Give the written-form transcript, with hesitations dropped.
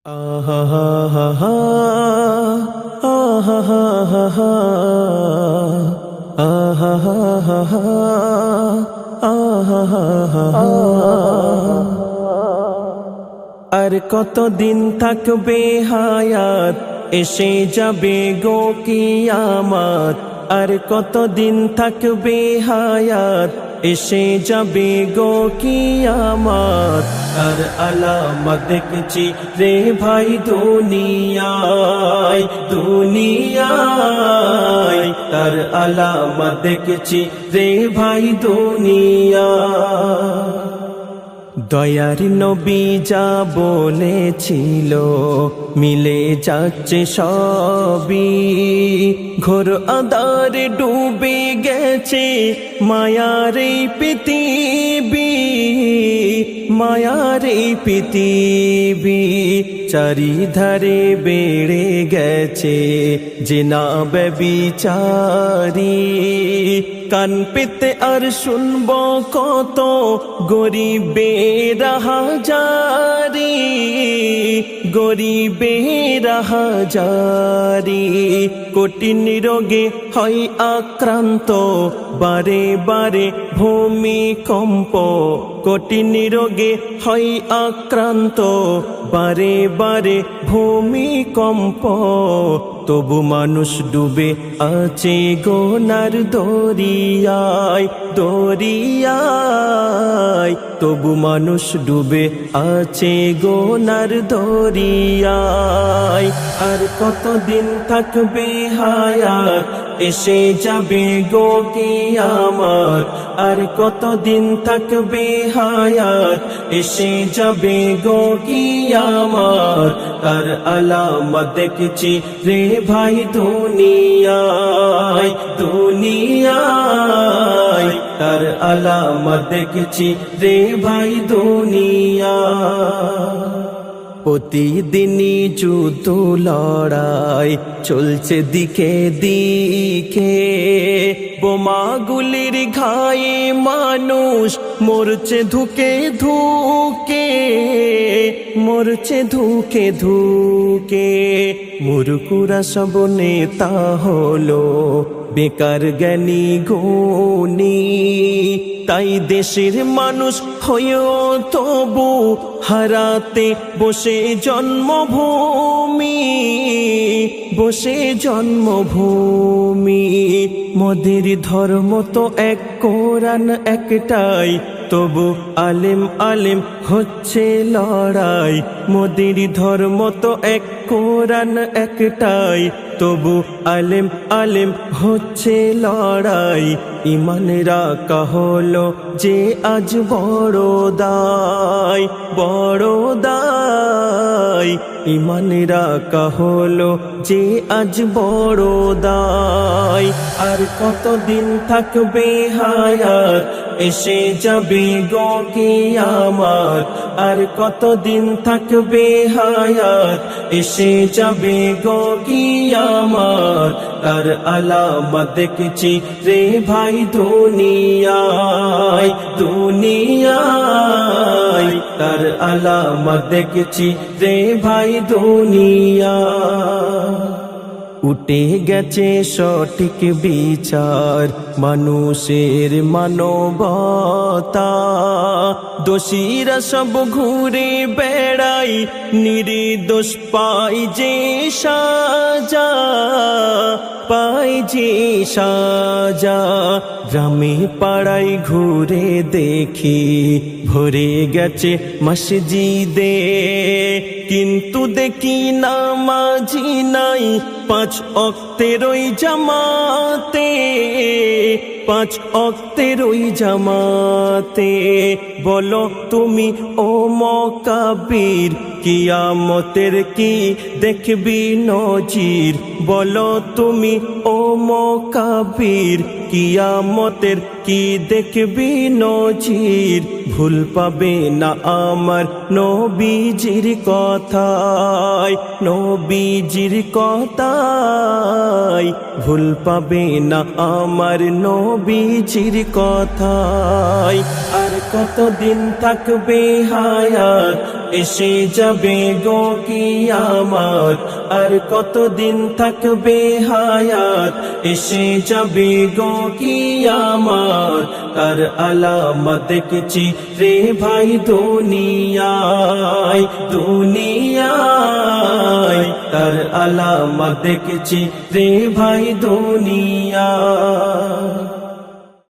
আহা হা হা হা, আহা হা হা হা, আহা হা হা হা, আহা হা হা হা। আর কতদিন থাকবে হায়াত, এসে যাবে গো কিয়ামত। আর কতদিন থাকবে হায়াত, এসে যাবে গো কিয়ামত। আর আলামত দেখছি রে ভাই দুনিয়ায়, দুনিয়ায়। তার আলামত দেখছি রে ভাই দুনিয়ায়। দয়ার নবী যা বলেছিল মিলে যাচ্ছে সবই, ঘোর আঁধারে ডুবে গেছে মায়ার এই পৃথিবী, মায়ার এই পৃথিবী। চারিধারে বেড়ে গেছে জিনা ব্যভিচারী, কান পেতে আর শুনবো কত গরিবের হাজারি, গরিবের হাজারি। কঠিন রোগে হয় আক্রান্ত বারে বারে ভূমিকম্প, কঠিন রোগে হয় আক্রান্ত বারে বারে ভূমিকম্প। তবু মানুষ ডুবে আছে গোনার দরিয়ায়, দরিয়ায়। তবু মানুষ ডুবে আছে গোনার দরিয়ায়। আর কতদিন থাকবে হায়াত, এসে যাবে গো কিয়ামত। আর কতদিন থাকবে হায়াত, এসে যাবে গো কিয়ামত। তার আলামত দেখছি রে ভাই দুনিয়ায়, দুনিয়ায়। তার আলামত দেখছি রে ভাই দুনিয়ায়। প্রতিদিনই যুদ্ধ লড়াই চলছে দিকে দিকে, বোমাগুলির ঘায়ে মানুষ মরছে ধুকে ধুকে, মরছে ধুকে ধুকে। মুরুকুরা সব নেতা হলো বেকার জ্ঞানী গুণী, তাই দেশের মানুষ হয়েও তবু হারাতে বসে জন্মভূমি, বসে জন্মভূমি। মোদের ধর্ম তো এক, কোরআন একটাই, তবু আলেম আলেম হচ্ছে লড়াই। মোদের ধর্ম তো এক, কোরআন একটাই, তবু আলেম আলেম হচ্ছে লড়াই। ইমান রাখা হলো যে আজ বড় দায়, বড় দায়। ইমান রাখা হলো যে আজ বড় দায়। আর কতদিন থাকবে হায়াত, এসে যাবে গো কিয়ামত। আর কতদিন থাকবে হায়াত, এসে যাবে গো কিয়ামত। তার আলামত দেখছি রে ভাই দুনিয়ায়, দুনিয়ায়। তার আলামত দেখছি রে ভাই দুনিয়ায়। উঠে গেছে সঠিক বিচার, মানুষের মানবতা। দোষীরা সব ঘুরে বেড়াই, নির্দোষ পাই যে সাজা, পাই যে সাজা। গ্রামে পাড়ায় ঘুরে দেখি ভরে গেছে মসজিদে, কিন্তু দেখি নামাজি নাই পাঁচ ওয়াক্তের ওই জামাতে, পাঁচ ওয়াক্তের ওই জামাতে। বলো তুমি ও মকাবির, কিয়ামতের কি দেখবি নজির। বলো তুমি ও মকাবির, কিয়ামতের কি দেখবি নজির, ভুল পাবে না আমার নবীজির কথায়, নবীজির কথায় ভুল পাবে না আমার নবীজির কথায়। আর কতদিন থাকবে হায়াত, এসে যাবে গো কিয়ামত। আর কতদিন থাকবে হায়াত, এসে যাবে গো কিয়ামত। তার আলামত দেখছি রে ভাই দুনিয়ায়, দুনিয়ায় তার আলামত দেখছি রে ভাই দুনিয়ায়।